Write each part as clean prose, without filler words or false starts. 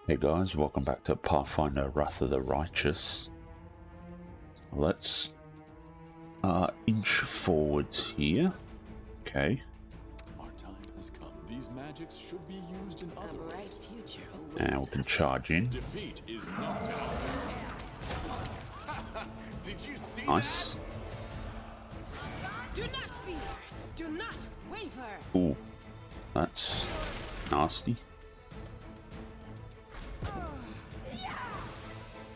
Hey guys, welcome back to Pathfinder Wrath of the Righteous. Let's inch forwards here. Okay. Our time has come. These magics should be used in other ways. And we can charge in. Defeat is not an option. Did you see Nice. that? Do not fear. Do not waver. Ooh, that's nasty.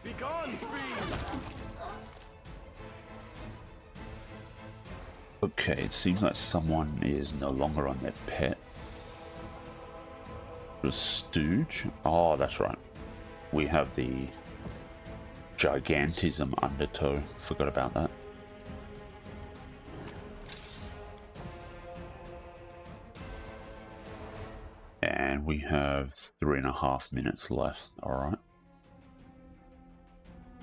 Be gone, fiend! Okay, it seems like someone is no longer on their pet. The stooge. Oh, that's right. We have the gigantism undertow. Forgot about that. And we have 3.5 minutes left. Alright.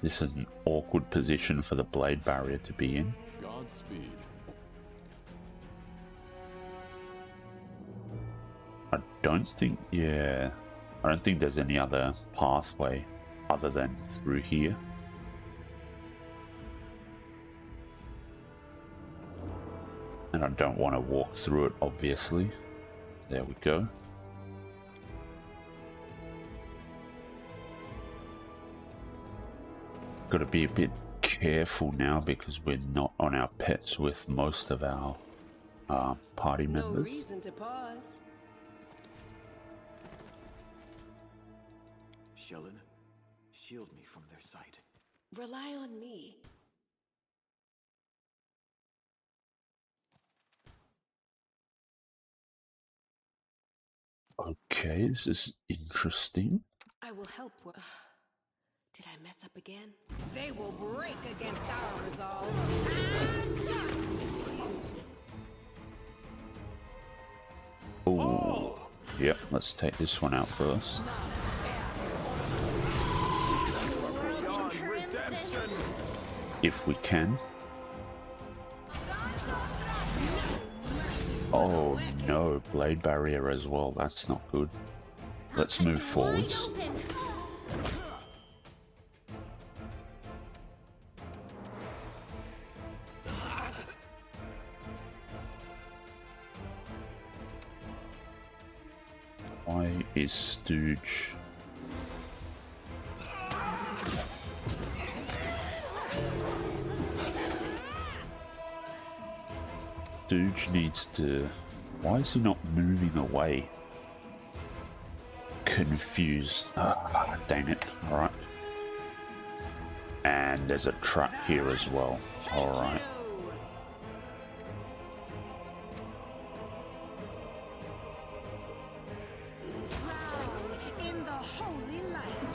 This is an awkward position for the blade barrier to be in. Godspeed. I don't think there's any other pathway other than through here. And I don't want to walk through it, obviously. There we go. Got to be a bit careful now because we're not on our pets with most of our party No members. reason to pause. Shellen, shield me from their sight. Rely on me. Okay, this is interesting. I will help. Did I mess up again? They will break against our resolve. Oh, yep, let's take this one out first. If we can. Oh no, blade barrier as well, that's not good. Let's move forwards. Why is Stooge? Stooge needs to... Why is he not moving away? Confused. Ah, dang it. Alright. And there's a trap here as well. Alright. In the holy light.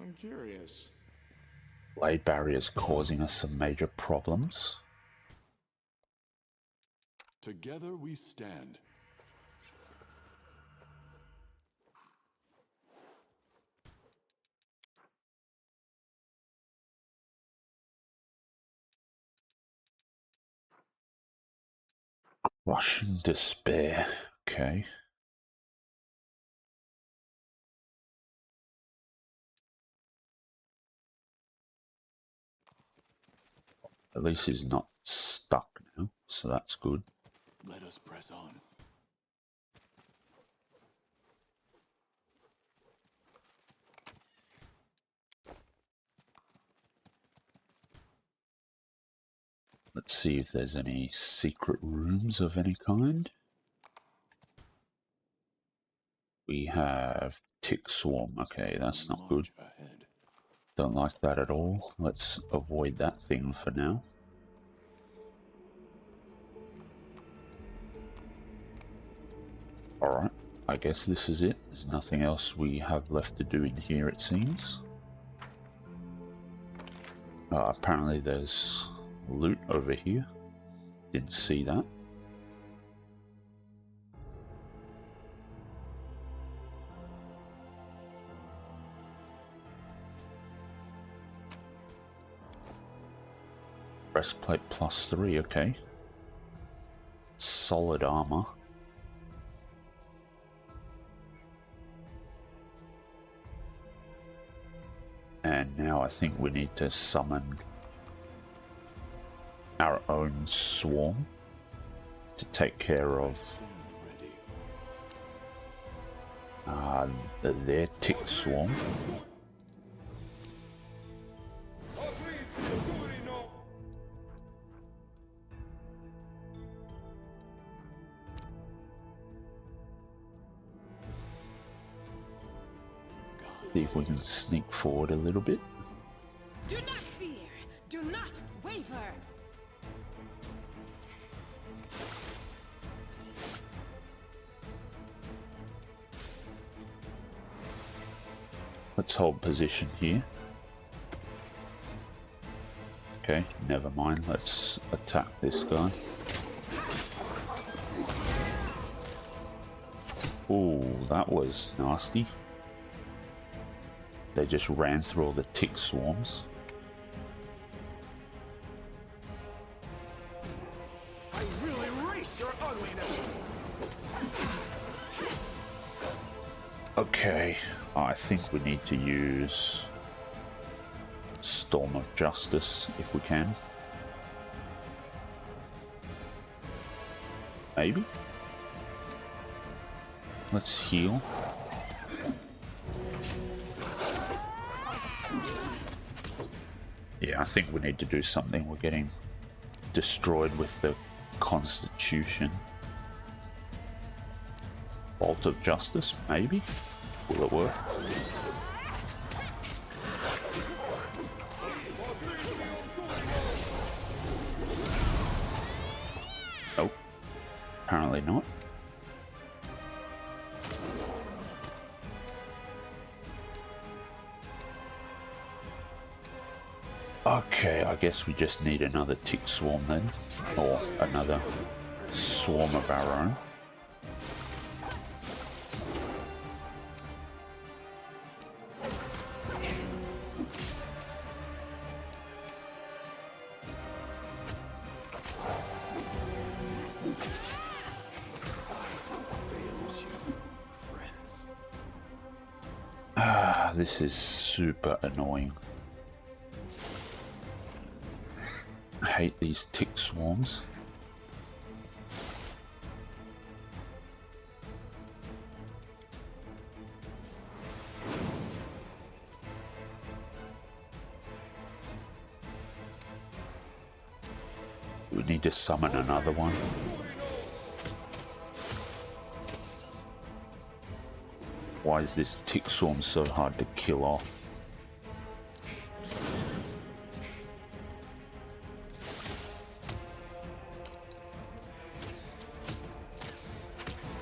I'm curious. Blade barriers causing us some major problems. Together we stand. Russian despair. Okay. At least he's not stuck now, so that's good. Let us press on. Let's see if there's any secret rooms of any kind. We have tick swarm. Okay, that's not good. March ahead. Don't like that at all. Let's avoid that thing for now. Alright, I guess this is it. There's nothing else we have left to do in here, it seems. Apparently there's loot over here. Didn't see that. Breastplate +3, okay. Solid armor. And now I think we need to summon our own swarm to take care of their tick swarm. See if we can sneak forward a little bit. Do not fear. Do not waver. Let's hold position here. Okay, never mind. Let's attack this guy. Ooh, that was nasty. They just ran through all the tick swarms. I will erase your ugliness. Okay, I think we need to use Storm of Justice if we can. Maybe? Let's heal. Yeah, I think we need to do something. We're getting destroyed with the Constitution. Bolt of Justice, maybe? Will it work? Nope. Apparently not. Okay, I guess we just need another tick swarm then, or another swarm of our own. This is super annoying. I hate these tick swarms. We need to summon another one. Why is this tick swarm so hard to kill off?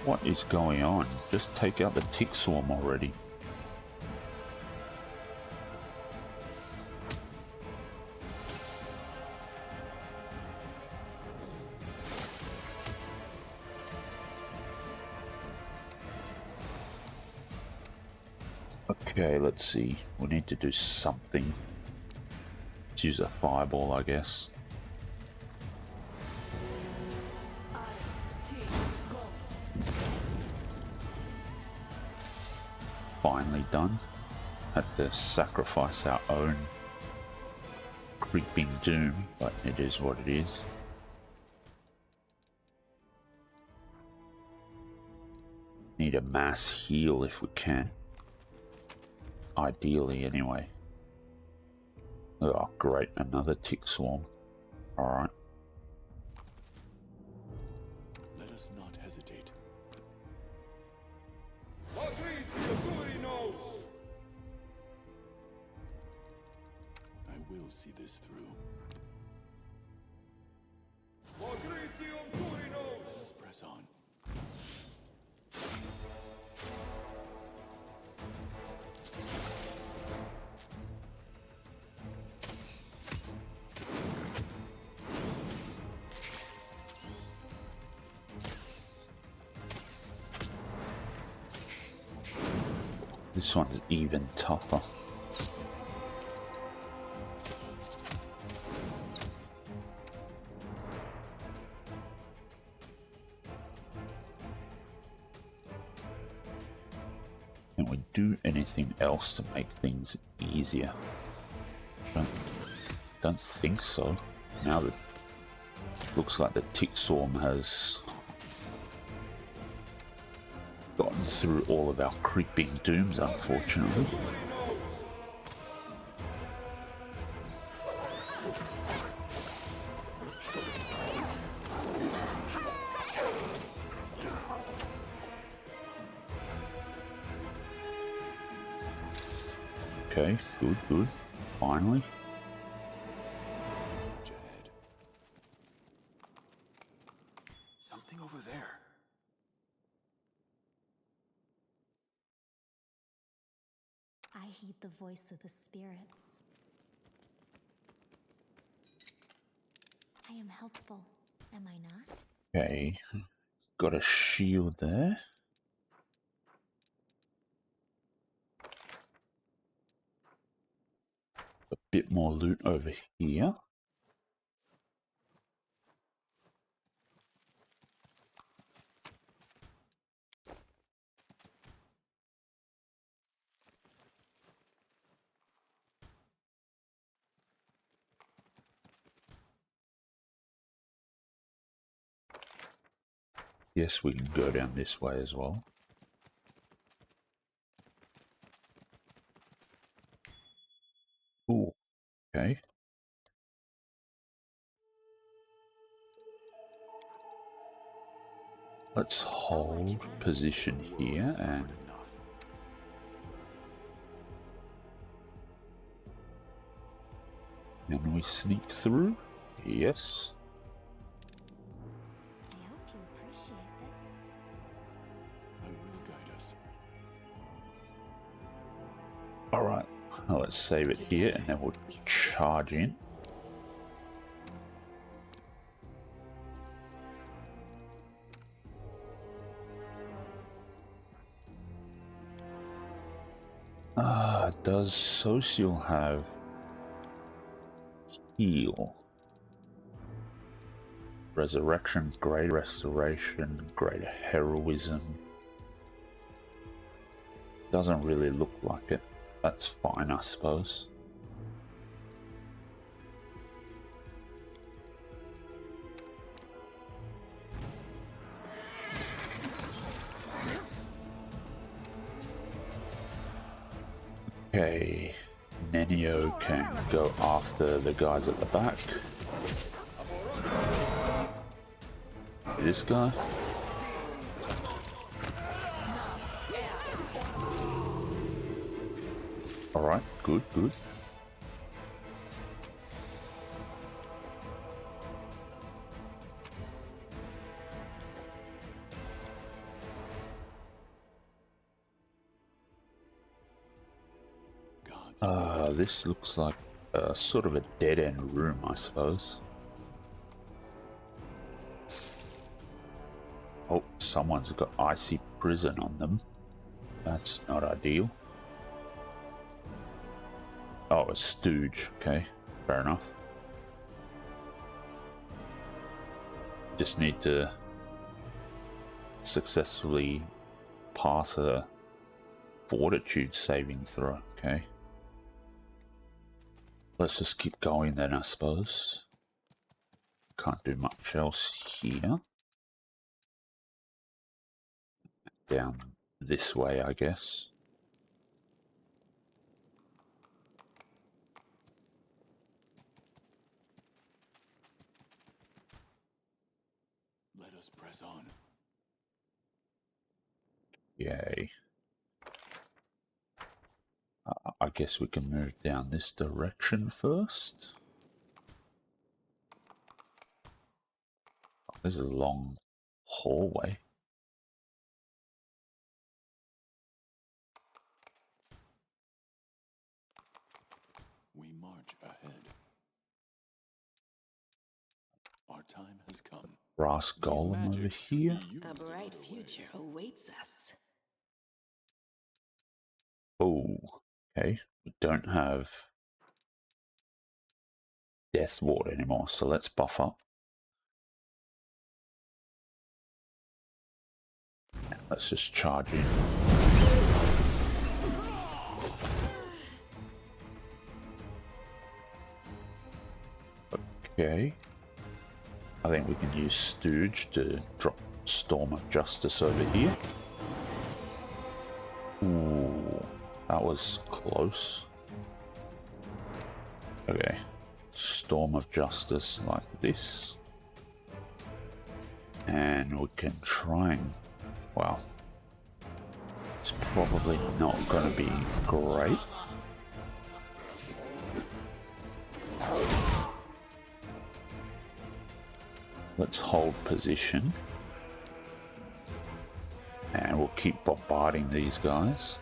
What is going on? Just take out the tick swarm already. Okay, let's see. We need to do something. Let's use a fireball, I guess. Finally done. Had to sacrifice our own creeping doom, but it is what it is. Need a mass heal if we can. Ideally, anyway. Oh, great. Another tick swarm. Alright. Let us not hesitate. I will see this through. Let us press on. This one's even tougher. do anything else to make things easier? Don't think so. Now that looks like the tick swarm has gotten through all of our creeping dooms, unfortunately. Okay, good, good. Finally. Something over there. I heed the voice of the spirits. I am helpful, am I not? Okay, got a shield there. A bit more loot over here. Yes, we can go down this way as well. Ooh, okay. Let's hold position here and can we sneak through? Yes. I hope you appreciate this. I will guide us. Alright, let's save it here and then we'll charge in. Does Social have heal? Resurrection, great restoration, greater heroism. Doesn't really look like it. That's fine, I suppose. Okay, Nenio can go after the guys at the back. This guy. Alright, good, good. This looks like sort of a dead-end room, I suppose. Oh, someone's got icy prison on them. That's not ideal. Oh, a stooge. Okay, fair enough. Just need to successfully pass a fortitude saving throw. Okay. Let's just keep going then, I suppose. Can't do much else here. Down this way, I guess. Let us press on. Yay. I guess we can move down this direction first. Oh, there's a long hallway. We march ahead. Our time has come. Brass These golem over magics should be here. used A in bright other future ways. awaits us. Oh, okay. We don't have Death Ward anymore, so let's buff up. Let's just charge in. Okay. I think we can use Stooge to drop Storm of Justice over here. Ooh, that was close. Okay. Storm of Justice like this. And we can try and... well, it's probably not going to be great. Let's hold position. And we'll keep bombarding these guys.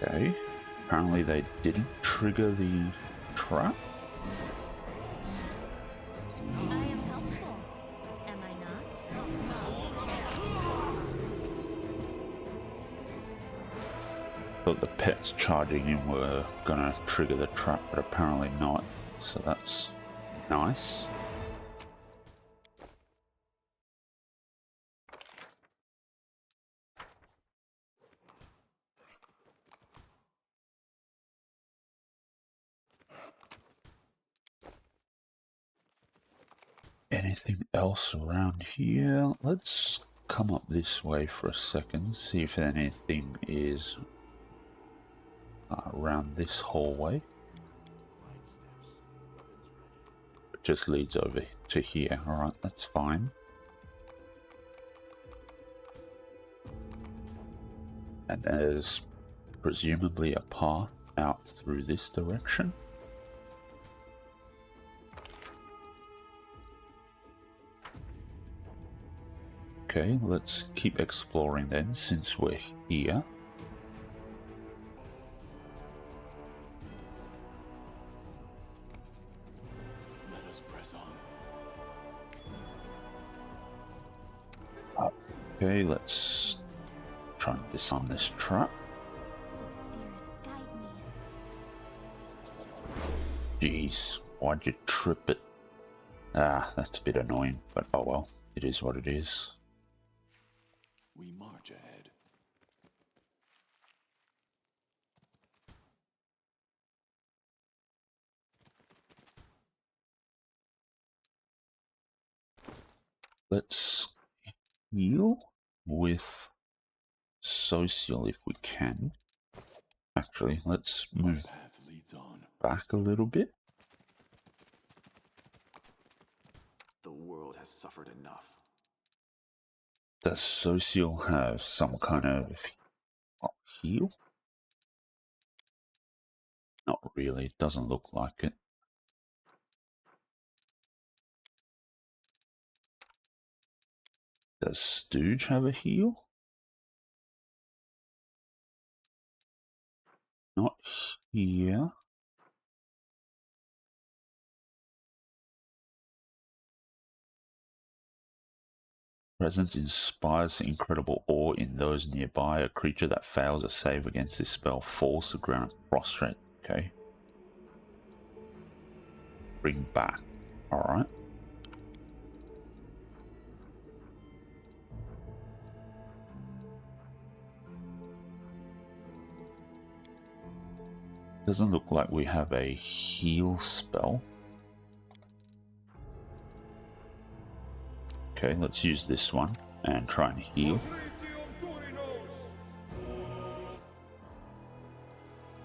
Okay. Apparently they didn't trigger the trap. I am helpful. Am I not? Thought the pets charging in were gonna trigger the trap, but apparently not. So that's nice. Anything else around here? Let's come up this way for a second, see if anything is around this hallway. It just leads over to here. Alright, that's fine. And there's presumably a path out through this direction. Okay, let's keep exploring then, since we're here. Let us press on. Okay, let's try and disarm this trap. The spirits guide me. Jeez, why'd you trip it? Ah, that's a bit annoying, but oh well, it is what it is. We march ahead. Let's heal with social if we can. Actually, let's move Path leads on. back a little bit. The world has suffered enough. Does social have some kind of heal? Not really, it doesn't look like it. Does Stooge have a heal? Not here. Presence inspires incredible awe in those nearby. A creature that fails a save against this spell falls to ground prostrate. Okay. Bring back. Alright. Doesn't look like we have a heal spell. Okay, let's use this one and try and heal.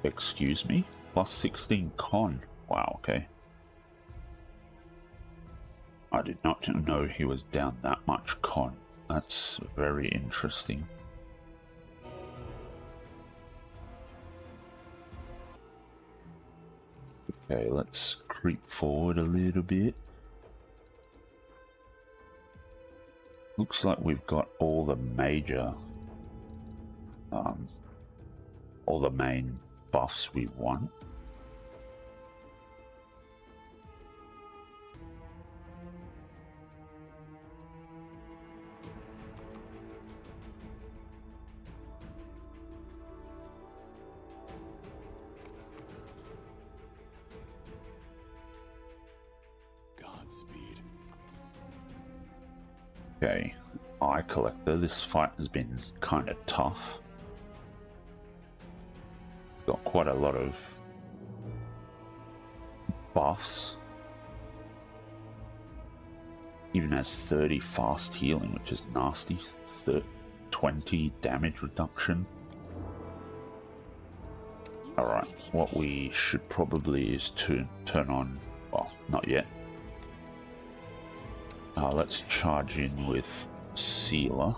Excuse me? Plus 16 con. Wow, okay. I did not know he was down that much con. That's very interesting. Okay, let's creep forward a little bit. Looks like we've got all the major, all the main buffs we want. Godspeed. Okay, Eye Collector. This fight has been kind of tough. Got quite a lot of buffs. Even has 30 fast healing, which is nasty. 20 damage reduction. Alright, what we should probably is to turn on... well, not yet. Let's charge in with Sealer.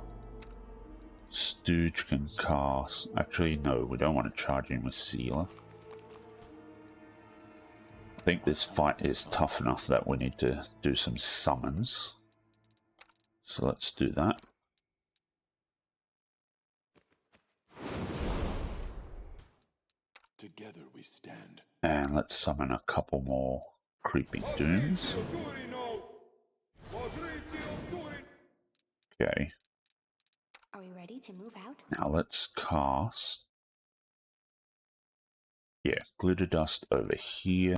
Stooge can cast... actually, no, we don't want to charge in with Sealer. I think this fight is tough enough that we need to do some summons. So let's do that. Together we stand. And let's summon a couple more Creeping Dooms. Okay. Are we ready to move out? Now let's cast... yeah, Glitter Dust over here.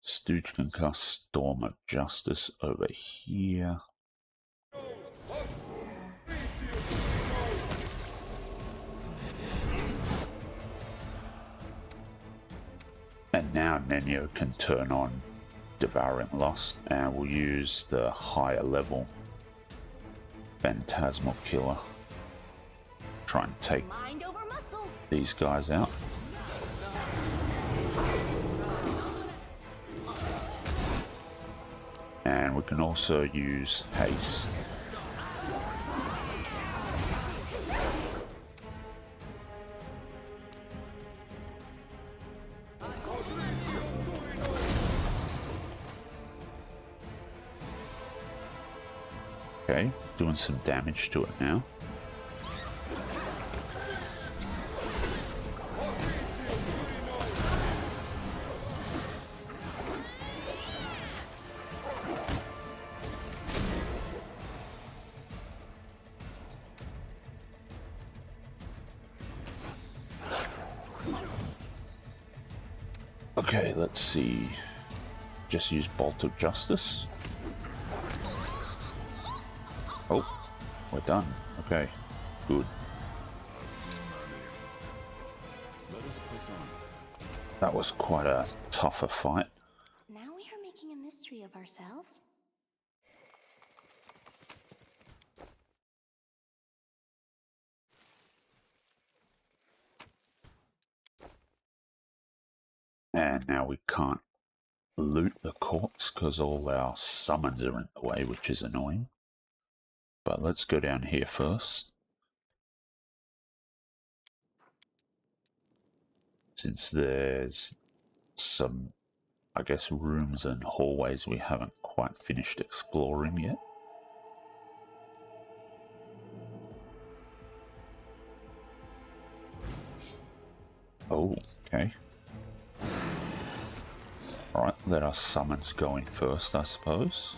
Stooge can cast Storm of Justice over here. And now Nenyo can turn on Devouring Lust, and we'll use the higher level Phantasmal Killer. Try and take Mind over muscle. these guys out. And we can also use Haste. Okay, doing some damage to it now. Okay, let's see. Just use Bolt of Justice. Oh, we're done. Okay, good. Let us press on. That was quite a tougher fight. Now we are making a mystery of ourselves. And now we can't loot the corpse because all our summons are in the way, which is annoying. But let's go down here first. Since there's some, I guess, rooms and hallways we haven't quite finished exploring yet. Oh, okay. Alright, let our summons go in first, I suppose.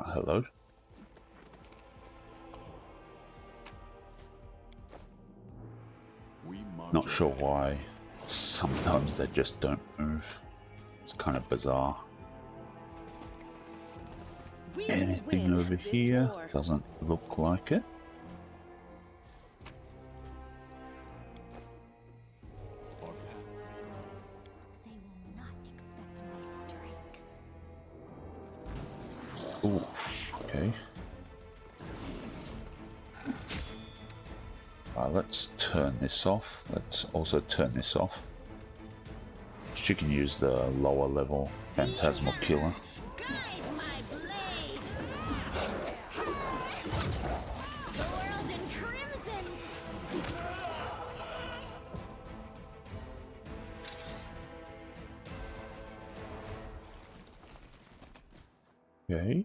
Hello? We march Not sure ahead. why sometimes they just don't move. It's kind of bizarre. We will Anything win over this here? war. Doesn't look like it. Our path They will not expect my strike. Ooh, okay. Let's turn this off. Let's also turn this off. She can use the lower level Phantasmal Killer. Guide my blade. The world in crimson. Okay.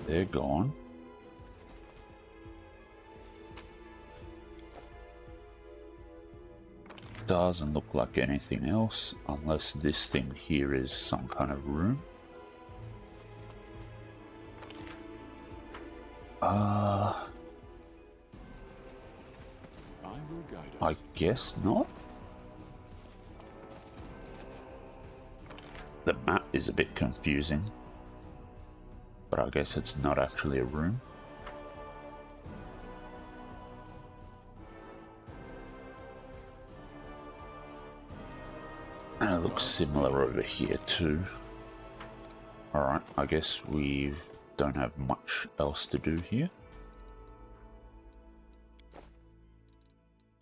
They're gone. Doesn't look like anything else, unless this thing here is some kind of room. I will guide I us. guess not. The map is a bit confusing, but I guess it's not actually a room. And it looks similar over here too. Alright, I guess we don't have much else to do here.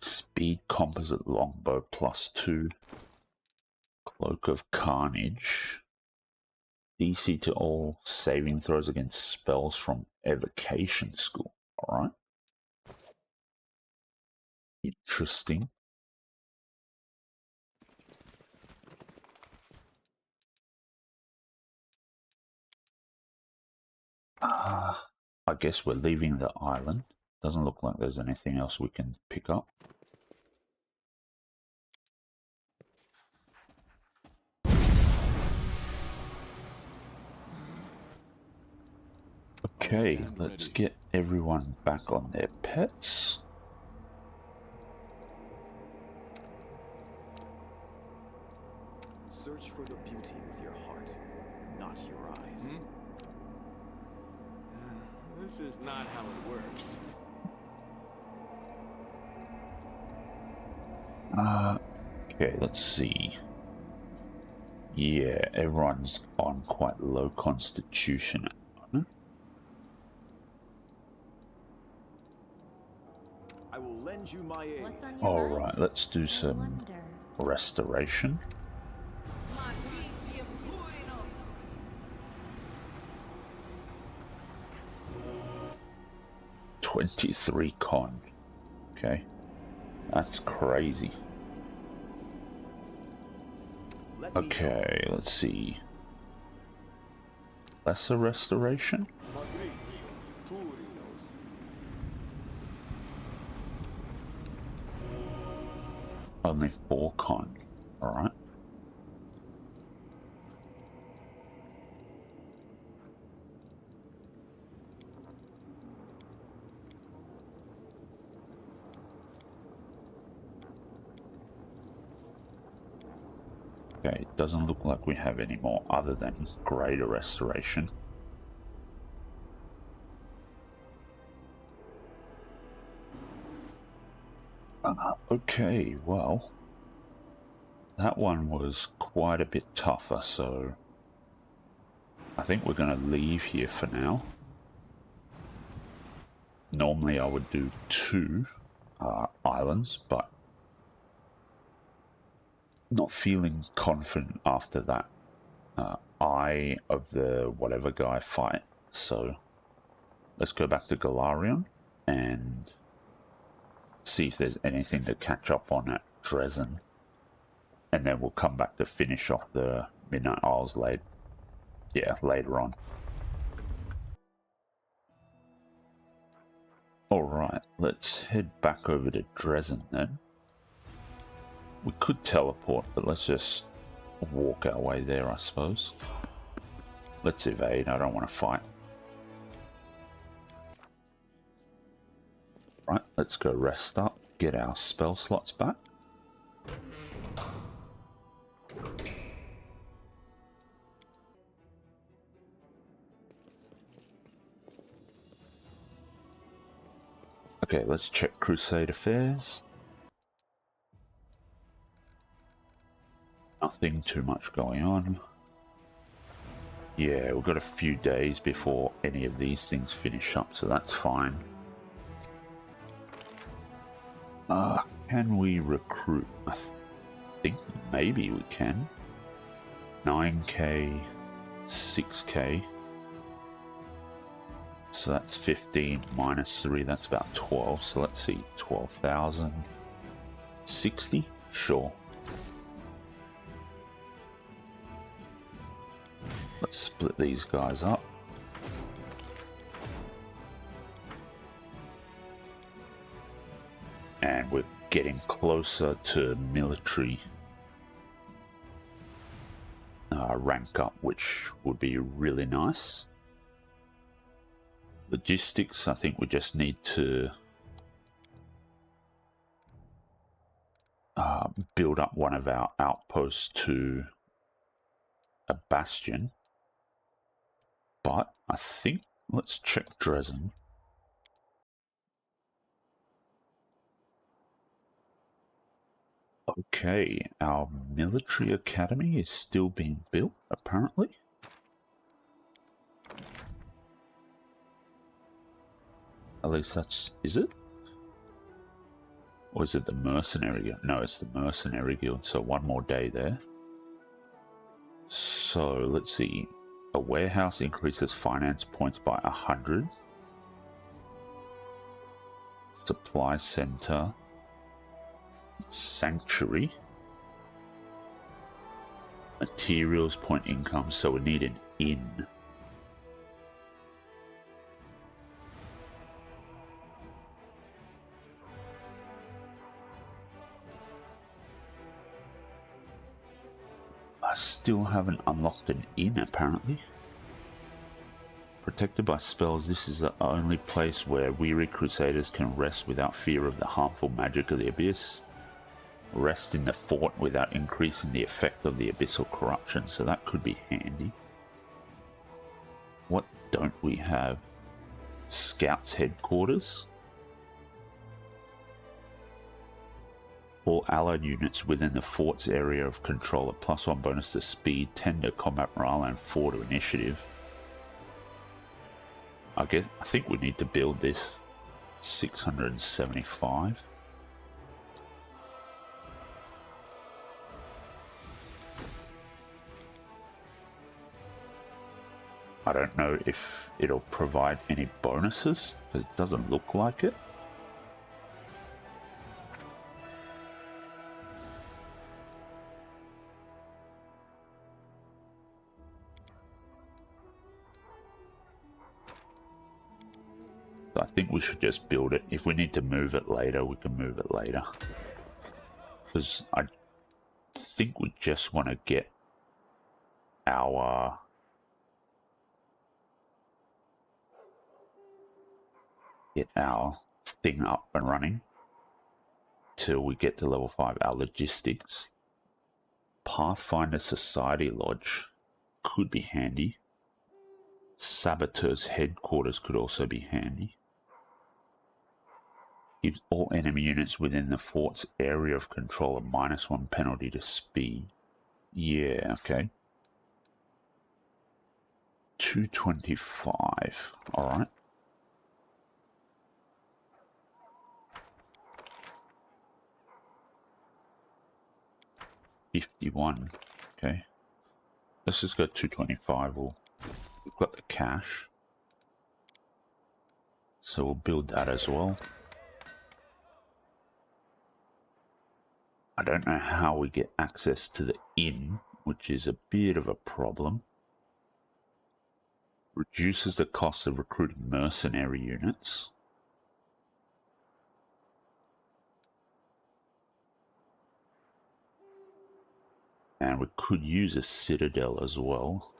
Speed composite longbow +2. Cloak of Carnage. DC to all saving throws against spells from Evocation School. Alright. Interesting. I guess we're leaving the island. Doesn't look like there's anything else we can pick up. Okay, let's get everyone back on their pets. Search for the beauty with your heart, not your eyes. This is not how it works. Okay, let's see. Yeah, everyone's on quite low constitution at the moment. I will lend you my aid. What's on your mind? Alright, let's do I some wonder. restoration. 23 con. Okay. That's crazy. Let me help. Okay, let's see. Lesser restoration? Only 4 con. Alright. Okay, it doesn't look like we have any more other than greater restoration. Okay, well, that one was quite a bit tougher, so I think we're going to leave here for now. Normally I would do 2 islands, but not feeling confident after that eye of the whatever guy fight. So let's go back to Galarion and see if there's anything to catch up on at Dresden, and then we'll come back to finish off the Midnight Isles later on. Alright, let's head back over to Dresden then. We could teleport, but let's just walk our way there, I suppose. Let's evade, I don't want to fight. Right, let's go rest up, get our spell slots back. Okay, let's check Crusade Affairs. Nothing too much going on. Yeah, we've got a few days before any of these things finish up, so that's fine. Can we recruit? I think maybe we can. 9k, 6k. So that's 15 minus 3, that's about 12. So let's see, 12,000. 60? Sure. Let's split these guys up. And we're getting closer to military rank up, which would be really nice. Logistics, I think we just need to build up one of our outposts to a bastion. But I think, let's check Dresden. Okay, our military academy is still being built, apparently. At least that's... is it? Or is it the mercenary guild? No, it's the mercenary guild, so one more day there. So, let's see. A warehouse increases finance points by 100. Supply center. Sanctuary. Materials point income, so we need an inn. I still haven't unlocked an inn, apparently. Protected by spells, this is the only place where weary crusaders can rest without fear of the harmful magic of the abyss. Rest in the fort without increasing the effect of the abyssal corruption, so that could be handy. What don't we have? Scouts headquarters. All allied units within the fort's area of control a +1 bonus to speed, 10 to combat morale, and 4 to initiative. I think we need to build this. 675. I don't know if it'll provide any bonuses, because it doesn't look like it. So I think we should just build it. If we need to move it later, we can move it later. Because I think we just want to get our... thing up and running till we get to level 5. Our logistics. Pathfinder Society Lodge could be handy. Saboteur's headquarters could also be handy. Gives all enemy units within the fort's area of control a -1 penalty to speed. Yeah, okay. 225. Alright. $51. Okay. Let's just go 225. We've got the cash. So we'll build that as well. I don't know how we get access to the inn, which is a bit of a problem. Reduces the cost of recruiting mercenary units. And we could use a citadel as well.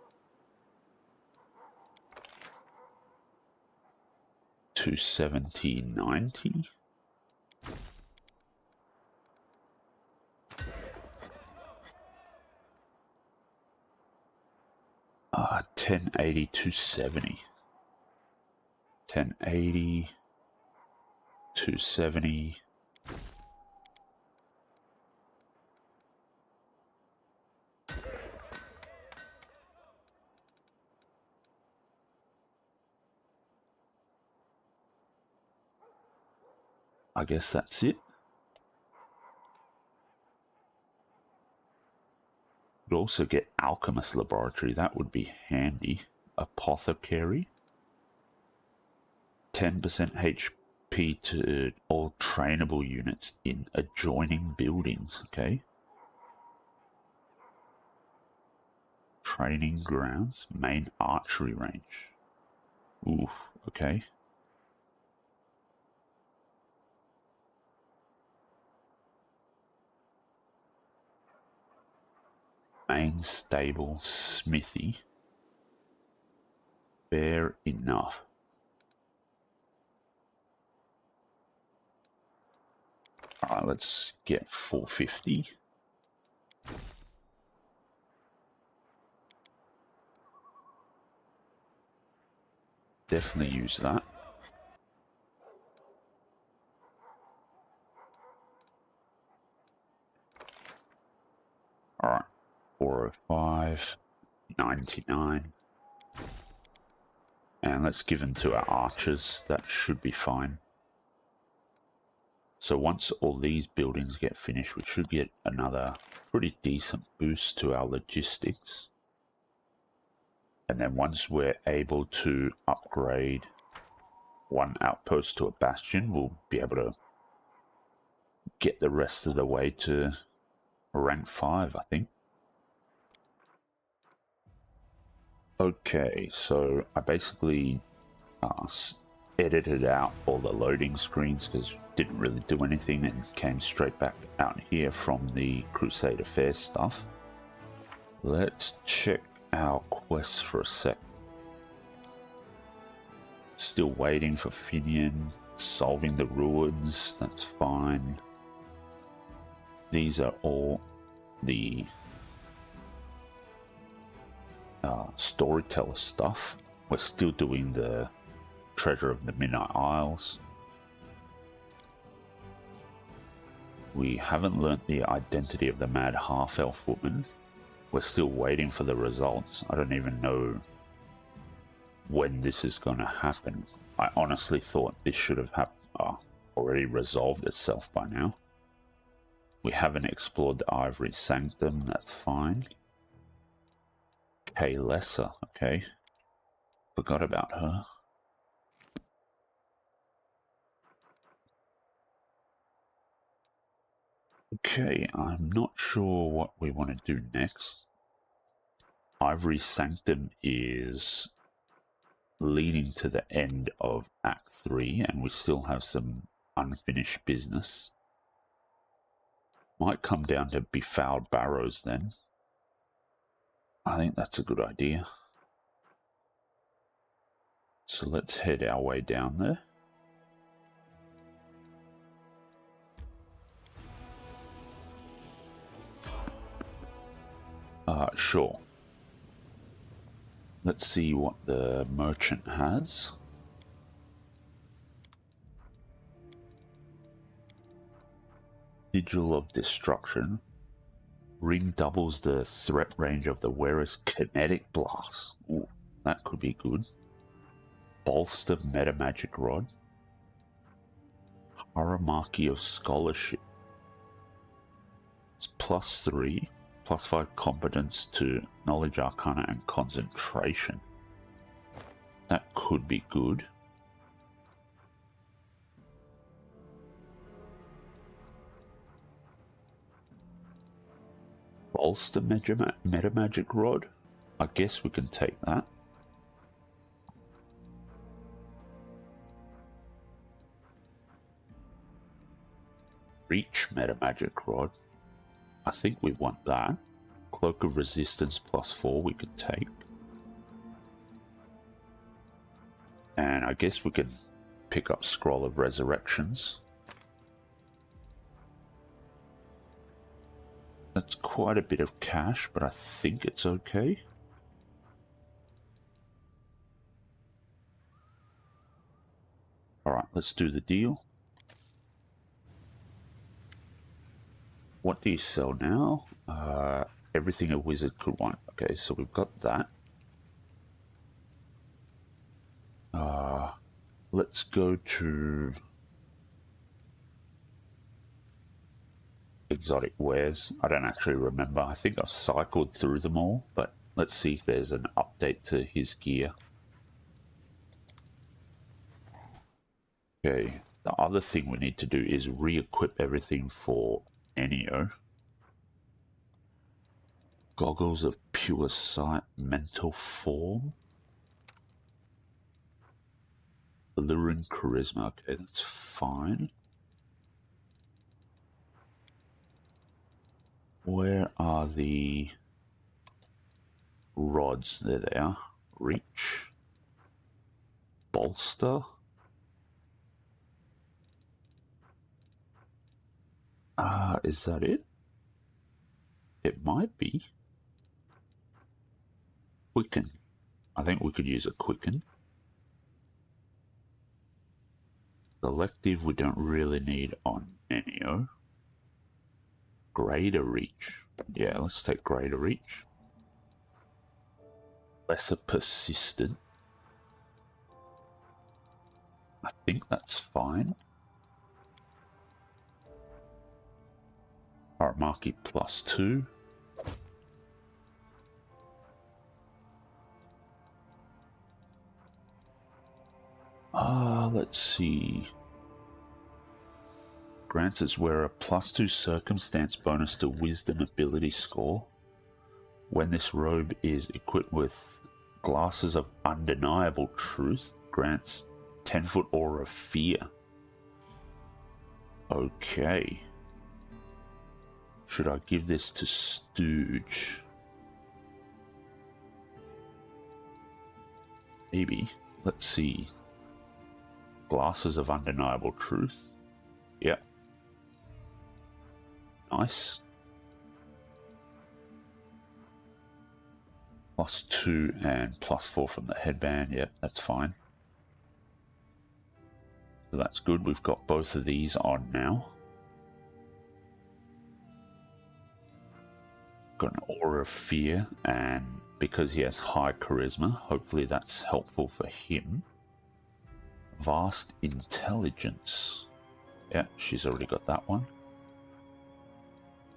270.90. Ah, 1080, 270. 1080, 270. I guess that's it. We'd also get Alchemist Laboratory, that would be handy. Apothecary. 10% HP to all trainable units in adjoining buildings, okay. Training grounds, main archery range. Oof, okay. Main stable, smithy. Fair enough. Alright, let's get 450. Definitely use that. Alright, 405, 99. And let's give them to our archers. That should be fine. So once all these buildings get finished, we should get another pretty decent boost to our logistics. And then once we're able to upgrade one outpost to a bastion, we'll be able to get the rest of the way to rank 5, I think. Okay, so I basically edited out all the loading screens because didn't really do anything and came straight back out here from the Crusade Affairs stuff. Let's check our quests for a sec. Still waiting for Finian, solving the ruins, that's fine. These are all the storyteller stuff. We're still doing the Treasure of the Midnight Isles. We haven't learnt the identity of the Mad Half-Elf woman. We're still waiting for the results. I don't even know when this is going to happen. I honestly thought this should have already resolved itself by now. We haven't explored the Ivory Sanctum, that's fine. Kay Lesser, okay. Forgot about her. Okay, I'm not sure what we want to do next. Ivory Sanctum is leading to the end of Act 3, and we still have some unfinished business. Might come down to befouled barrows then. I think that's a good idea. So let's head our way down there. Sure. Let's see what the merchant has. Sigil of Destruction. Ring doubles the threat range of the wearer's kinetic blast. Ooh, that could be good. Bolster Meta Magic Rod. Hierarchy of Scholarship. It's +3. +5 competence to knowledge, arcana, and concentration. That could be good. Bolster Meta Magic Rod. I guess we can take that. Reach Meta Magic Rod. I think we want that. Cloak of Resistance +4 we could take. And I guess we could pick up Scroll of Resurrections. That's quite a bit of cash, but I think it's okay. Alright, let's do the deal. What do you sell now? Everything a wizard could want. Okay, so we've got that. Let's go to exotic wares. I don't actually remember. I think I've cycled through them all, but let's see if there's an update to his gear. Okay, the other thing we need to do is re-equip everything for Ennio. Goggles of Pure Sight, Mental Form. Alluring Charisma, okay, that's fine. Where are the rods. There they are. Reach. Bolster. Is that it? It might be. Quicken. I think we could use a quicken. Selective we don't really need on Enio. Greater reach. Yeah, let's take greater reach. Lesser persistent. I think that's fine. Haramaki +2. Let's see. Grants its wearer +2 circumstance bonus to wisdom ability score. When this robe is equipped with glasses of undeniable truth, grants 10-foot aura of fear. Okay. Should I give this to Stooge? Maybe. Let's see. Glasses of undeniable truth. Yep. Nice. +2 and +4 from the headband. Yep, that's fine. So that's good. We've got both of these on now. Got an aura of fear, and because he has high charisma, hopefully that's helpful for him. Vast intelligence. Yeah, she's already got that one.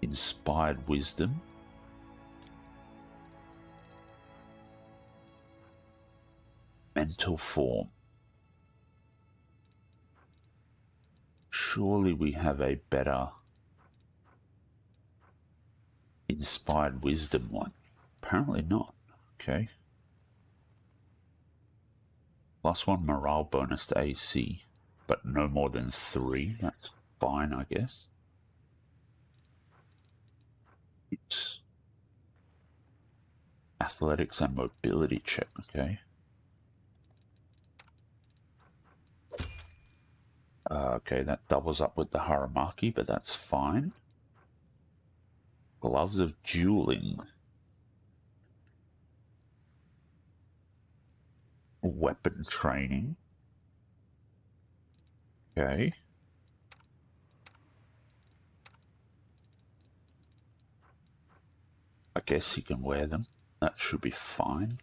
Inspired wisdom. Mental form. Surely we have a better inspired wisdom one. Apparently not. Okay. +1 morale bonus to AC, but no more than 3. That's fine, I guess. Oops. Athletics and mobility check, okay. Okay, that doubles up with the Haramaki, but that's fine. Gloves of dueling. Weapon training. Okay. I guess he can wear them. That should be fine.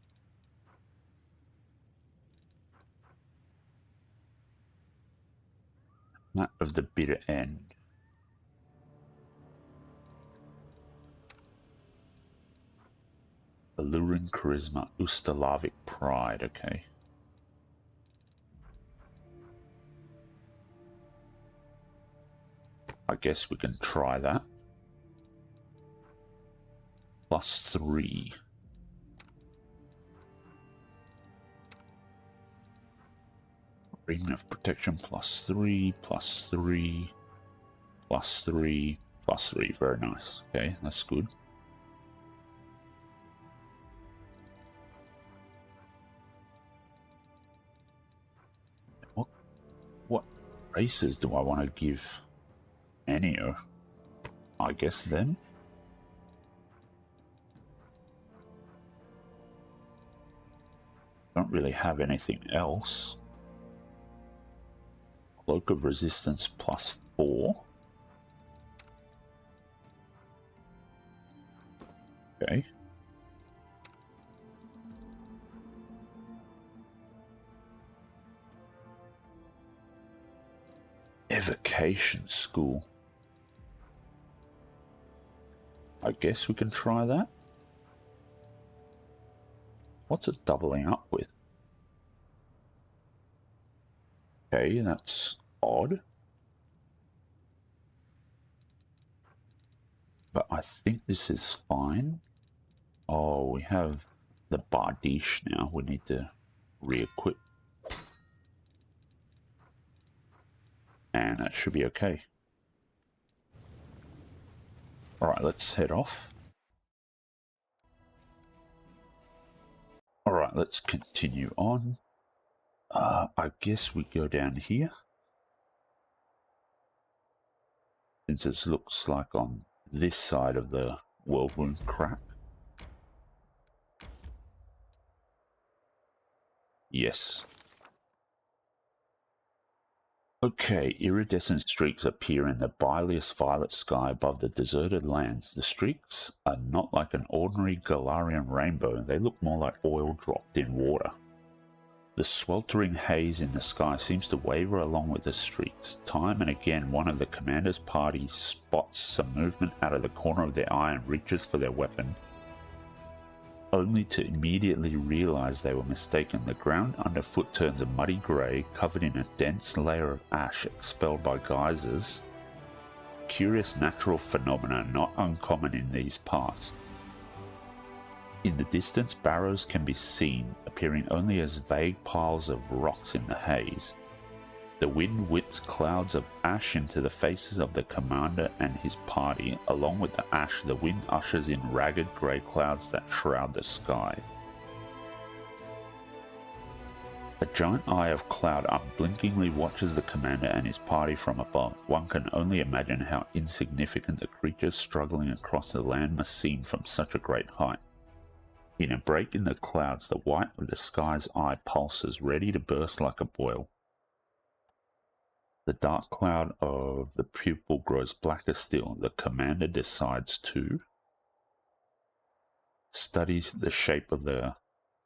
Mat of the bitter end. Alluring charisma. Ustalavic pride. Okay. I guess we can try that. +3. Ring of protection +3, +3, +3, +3. Very nice. Okay, that's good. What races do I want to give Enio? I guess them. Don't really have anything else. Cloak of resistance +4. Okay. Evocation school. I guess we can try that. What's it doubling up with? Okay, that's odd. But I think this is fine. Oh, we have the Bardiche now. We need to re-equip. And that should be okay. Alright, let's head off. Alright, let's continue on. I guess we go down here. Since it looks like on this side of the whirlwind crack. Yes. Okay, iridescent streaks appear in the bilious violet sky above the deserted lands. The streaks are not like an ordinary Galarian rainbow, they look more like oil dropped in water. The sweltering haze in the sky seems to waver along with the streaks. Time and again one of the commander's party spots some movement out of the corner of their eye and reaches for their weapon, only to immediately realize they were mistaken. The ground underfoot turns a muddy grey, covered in a dense layer of ash expelled by geysers. Curious natural phenomena not uncommon in these parts. In the distance, barrows can be seen, appearing only as vague piles of rocks in the haze. The wind whips clouds of ash into the faces of the commander and his party. Along with the ash, the wind ushers in ragged grey clouds that shroud the sky. A giant eye of cloud unblinkingly watches the commander and his party from above. One can only imagine how insignificant the creatures struggling across the land must seem from such a great height. In a break in the clouds, the white of the sky's eye pulses, ready to burst like a boil. The dark cloud of the pupil grows blacker still. The commander decides to study the shape of the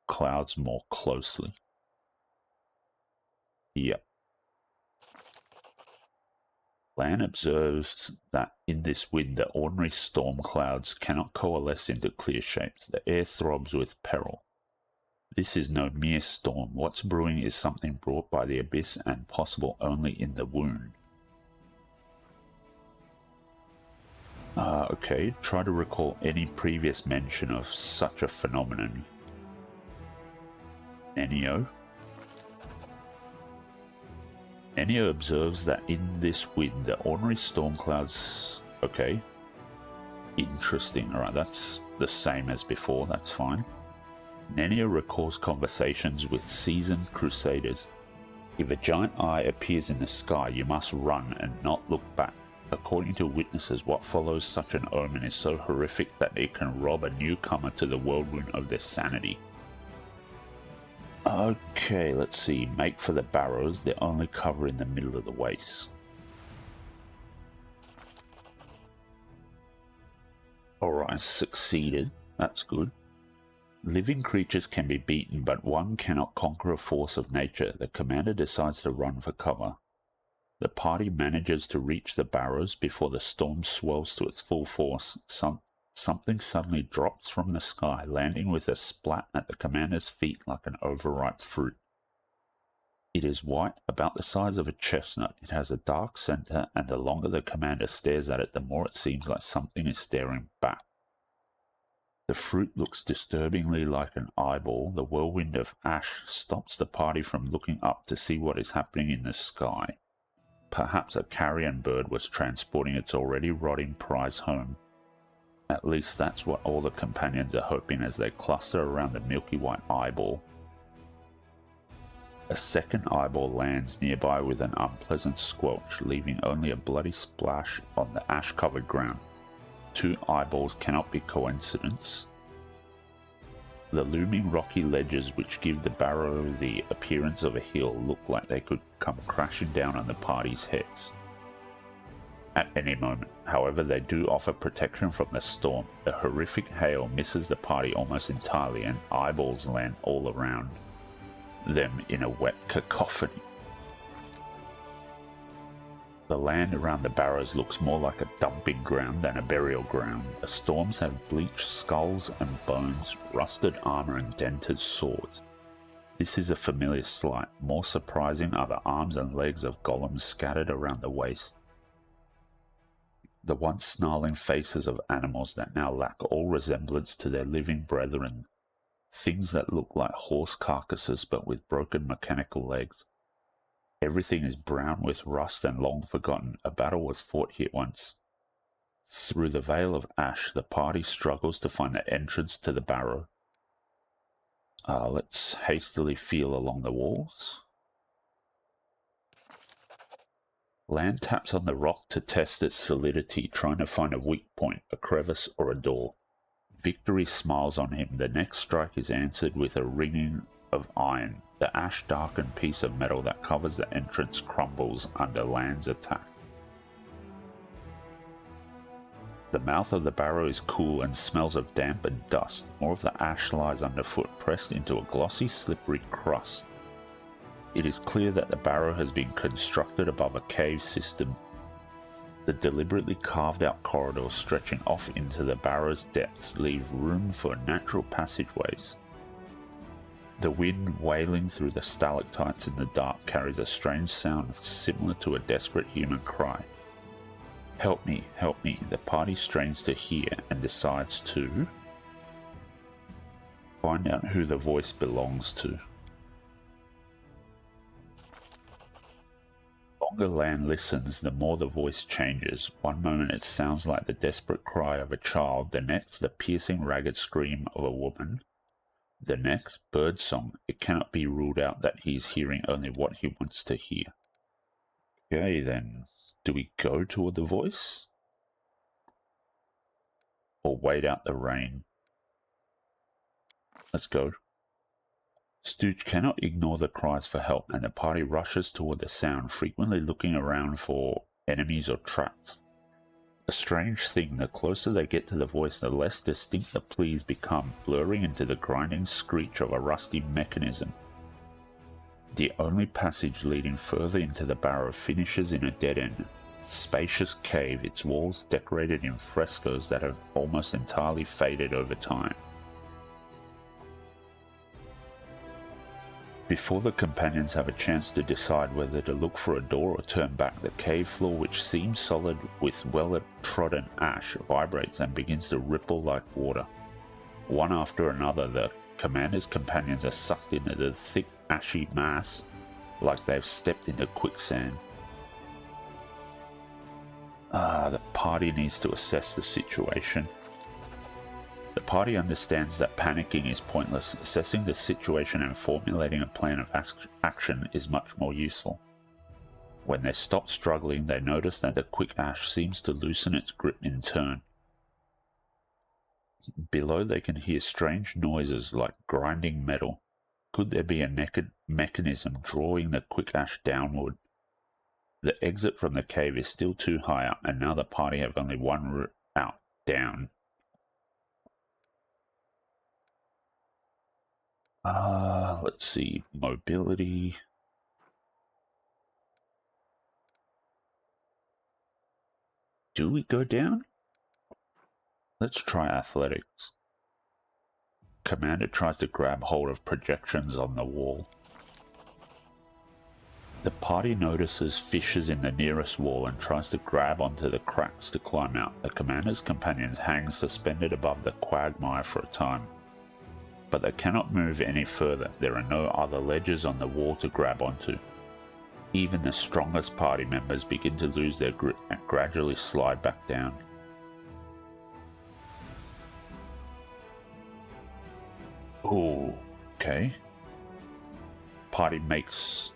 clouds more closely. Yep. Lan observes that in this wind the ordinary storm clouds cannot coalesce into clear shapes. The air throbs with peril. This is no mere storm. What's brewing is something brought by the abyss and possible only in the wound. Okay, try to recall any previous mention of such a phenomenon. Ennio. Ennio observes that in this wind, the ordinary storm clouds... Okay. Interesting. Alright, that's the same as before, that's fine. Ennio recalls conversations with seasoned crusaders. If a giant eye appears in the sky, you must run and not look back. According to witnesses, what follows such an omen is so horrific that it can rob a newcomer to the whirlwind of their sanity. Okay, let's see. Make for the barrows. They're only cover in the middle of the waste. Alright, succeeded. That's good. Living creatures can be beaten, but one cannot conquer a force of nature. The commander decides to run for cover. The party manages to reach the barrows before the storm swells to its full force. Something suddenly drops from the sky, landing with a splat at the commander's feet like an overripe fruit. It is white, about the size of a chestnut. It has a dark center, and the longer the commander stares at it, the more it seems like something is staring back. The fruit looks disturbingly like an eyeball. The whirlwind of ash stops the party from looking up to see what is happening in the sky. Perhaps a carrion bird was transporting its already rotting prize home. At least that's what all the companions are hoping as they cluster around the milky white eyeball. A second eyeball lands nearby with an unpleasant squelch, leaving only a bloody splash on the ash-covered ground. Two eyeballs cannot be coincidence. The looming rocky ledges which give the barrow the appearance of a hill look like they could come crashing down on the party's heads at any moment. However, they do offer protection from the storm. A horrific hail misses the party almost entirely, and eyeballs land all around them in a wet cacophony. The land around the barrows looks more like a dumping ground than a burial ground. The storms have bleached skulls and bones, rusted armor and dented swords. This is a familiar sight. More surprising are the arms and legs of golems scattered around the waist. The once snarling faces of animals that now lack all resemblance to their living brethren. Things that look like horse carcasses but with broken mechanical legs. Everything is brown with rust and long forgotten. A battle was fought here once. Through the veil of ash, the party struggles to find the entrance to the barrow. Let's hastily feel along the walls. Land taps on the rock to test its solidity, trying to find a weak point, a crevice, or a door. Victory smiles on him. The next strike is answered with a ringing of iron. The ash-darkened piece of metal that covers the entrance crumbles under Land's attack. The mouth of the barrow is cool and smells of damp and dust. More of the ash lies underfoot, pressed into a glossy, slippery crust. It is clear that the barrow has been constructed above a cave system. The deliberately carved-out corridors stretching off into the barrow's depths leave room for natural passageways. The wind wailing through the stalactites in the dark carries a strange sound similar to a desperate human cry. Help me, help me. The party strains to hear and decides to find out who the voice belongs to. The longer Land listens, the more the voice changes. One moment it sounds like the desperate cry of a child, the next the piercing ragged scream of a woman, the next birdsong. It cannot be ruled out that he is hearing only what he wants to hear. Okay, then, do we go toward the voice? Or wait out the rain? Let's go. Stooge cannot ignore the cries for help, and the party rushes toward the sound, frequently looking around for enemies or traps. A strange thing, the closer they get to the voice, the less distinct the pleas become, blurring into the grinding screech of a rusty mechanism. The only passage leading further into the barrow finishes in a dead end. Spacious cave, its walls decorated in frescoes that have almost entirely faded over time. Before the companions have a chance to decide whether to look for a door or turn back, the cave floor, which seems solid with well-trodden ash, vibrates and begins to ripple like water. One after another, the commander's companions are sucked into the thick, ashy mass like they've stepped into quicksand. The party needs to assess the situation. The party understands that panicking is pointless. Assessing the situation and formulating a plan of action is much more useful. When they stop struggling, they notice that the quick ash seems to loosen its grip in turn. Below they can hear strange noises like grinding metal. Could there be a mechanism drawing the quick ash downward? The exit from the cave is still too high up, and now the party have only one route out, down. Let's see, mobility. Do we go down? Let's try athletics. Commander tries to grab hold of projections on the wall. The party notices fissures in the nearest wall and tries to grab onto the cracks to climb out. The commander's companions hang suspended above the quagmire for a time, but they cannot move any further. There are no other ledges on the wall to grab onto. Even the strongest party members begin to lose their grip and gradually slide back down. Oh, okay. Party makes...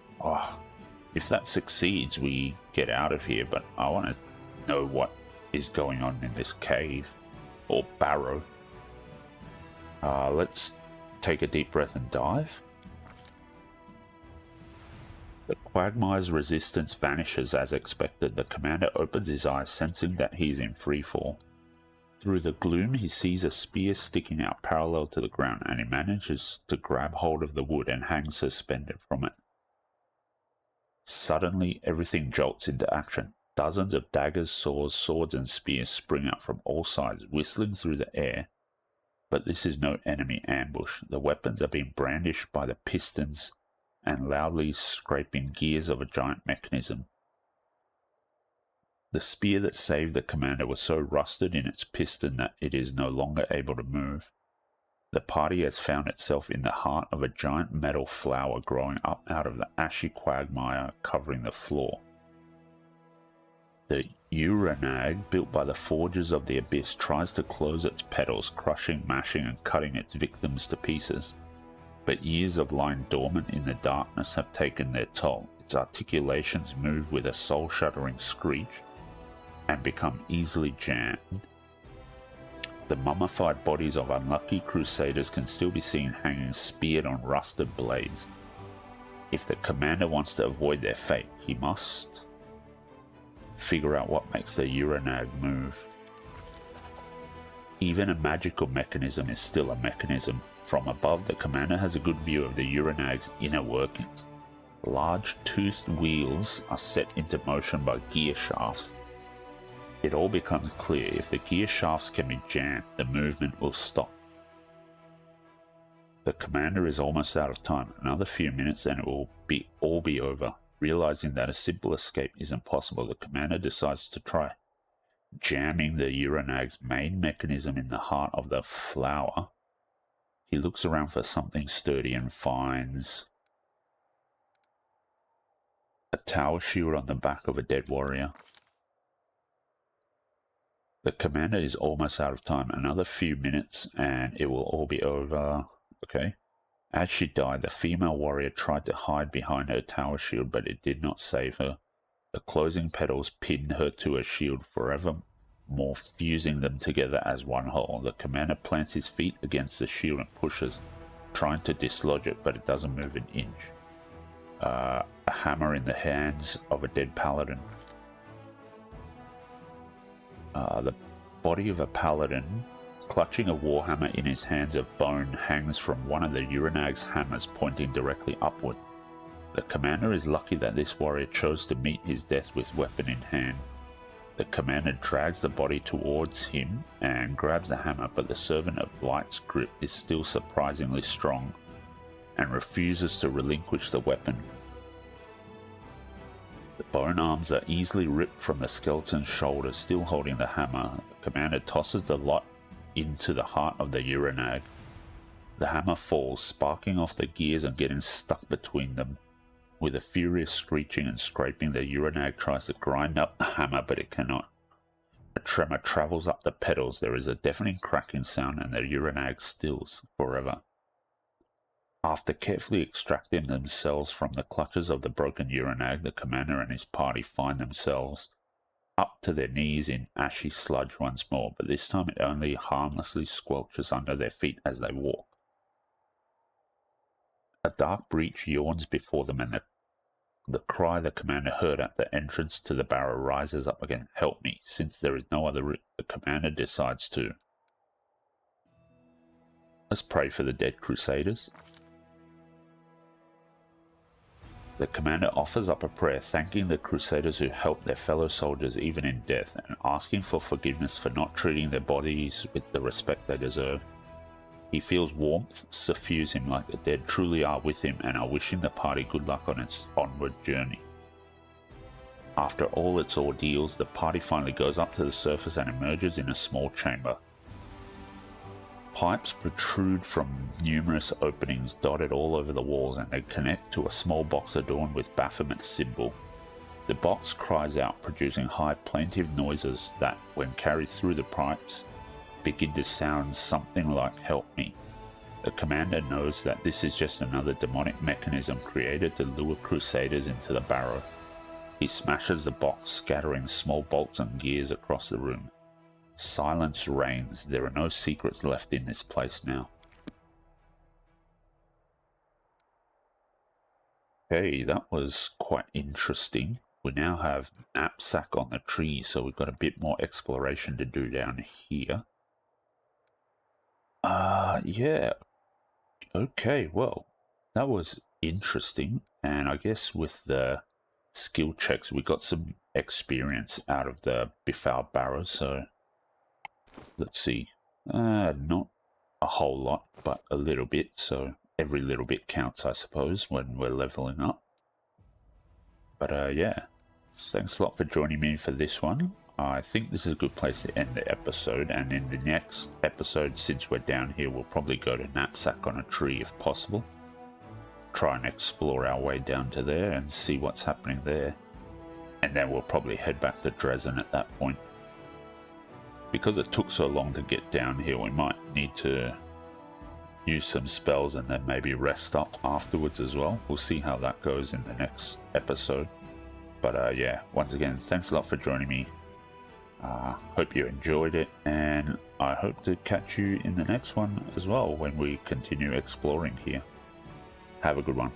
if that succeeds, we get out of here, but I want to know what is going on in this cave, or barrow. Let's take a deep breath and dive. The quagmire's resistance vanishes as expected. The commander opens his eyes, sensing that he is in free fall. Through the gloom, he sees a spear sticking out parallel to the ground, and he manages to grab hold of the wood and hang suspended from it. Suddenly, everything jolts into action. Dozens of daggers, saws, swords, and spears spring out from all sides, whistling through the air. But this is no enemy ambush. The weapons are being brandished by the pistons and loudly scraping gears of a giant mechanism. The spear that saved the commander was so rusted in its piston that it is no longer able to move. The party has found itself in the heart of a giant metal flower growing up out of the ashy quagmire covering the floor. The Uranag, built by the forgers of the abyss, tries to close its petals, crushing, mashing, and cutting its victims to pieces. but years of lying dormant in the darkness have taken their toll. Its articulations move with a soul-shuddering screech and become easily jammed. The mummified bodies of unlucky crusaders can still be seen hanging speared on rusted blades. If the commander wants to avoid their fate, he must figure out what makes the Uranag move. Even a magical mechanism is still a mechanism. From above, the commander has a good view of the Uranag's inner workings. Large toothed wheels are set into motion by gear shafts. It all becomes clear: if the gear shafts can be jammed, the movement will stop. The commander is almost out of time. Another few minutes and it will all be over. Realizing that a simple escape isn't possible, the commander decides to try jamming the Uranag's main mechanism in the heart of the flower. He looks around for something sturdy and finds a tower shield on the back of a dead warrior. The commander is almost out of time. Another few minutes and it will all be over. Okay. As she died, the female warrior tried to hide behind her tower shield, but it did not save her. The closing petals pinned her to her shield, forever more fusing them together as one whole. The commander plants his feet against the shield and pushes, trying to dislodge it, but it doesn't move an inch. A hammer in the hands of a dead paladin. The body of a paladin, clutching a warhammer in his hands of bone, hangs from one of the Uranag's hammers pointing directly upward. The commander is lucky that this warrior chose to meet his death with weapon in hand. The commander drags the body towards him and grabs the hammer, but the Servant of Light's grip is still surprisingly strong and refuses to relinquish the weapon. The bone arms are easily ripped from the skeleton's shoulders, still holding the hammer. The commander tosses the lot into the heart of the Uranag. The hammer falls, sparking off the gears and getting stuck between them. With a furious screeching and scraping, the Uranag tries to grind up the hammer, but it cannot. A tremor travels up the petals. There is a deafening cracking sound, and the Uranag stills forever. After carefully extracting themselves from the clutches of the broken Uranag, the commander and his party find themselves up to their knees in ashy sludge once more, but this time it only harmlessly squelches under their feet as they walk. A dark breach yawns before them, and the cry the commander heard at the entrance to the barrow rises up again. Help me. Since there is no other route, the commander decides to. Let's pray for the dead crusaders. The commander offers up a prayer, thanking the crusaders who helped their fellow soldiers even in death, and asking for forgiveness for not treating their bodies with the respect they deserve. He feels warmth suffuse him, like the dead truly are with him and are wishing the party good luck on its onward journey. After all its ordeals, the party finally goes up to the surface and emerges in a small chamber. Pipes protrude from numerous openings dotted all over the walls, and they connect to a small box adorned with Baphomet's symbol. The box cries out, producing high plaintive noises that, when carried through the pipes, begin to sound something like "help me." The commander knows that this is just another demonic mechanism created to lure crusaders into the barrow. He smashes the box, scattering small bolts and gears across the room. Silence reigns. There are no secrets left in this place now. Okay, that was quite interesting. We now have knapsack on the tree, so we've got a bit more exploration to do down here. Yeah. Okay, well, that was interesting, and I guess with the skill checks, we got some experience out of the befouled barrows, so let's see. Not a whole lot, but a little bit, so every little bit counts, I suppose, when we're leveling up. But yeah, thanks a lot for joining me for this one. I think this is a good place to end the episode, and in the next episode, since we're down here, we'll probably go to knapsack on a tree if possible. Try and explore our way down to there and see what's happening there. And then we'll probably head back to Dresden at that point. Because it took so long to get down here, we might need to use some spells and then maybe rest up afterwards as well. We'll see how that goes in the next episode. But yeah, once again, thanks a lot for joining me. Hope you enjoyed it, and I hope to catch you in the next one as well when we continue exploring here. Have a good one.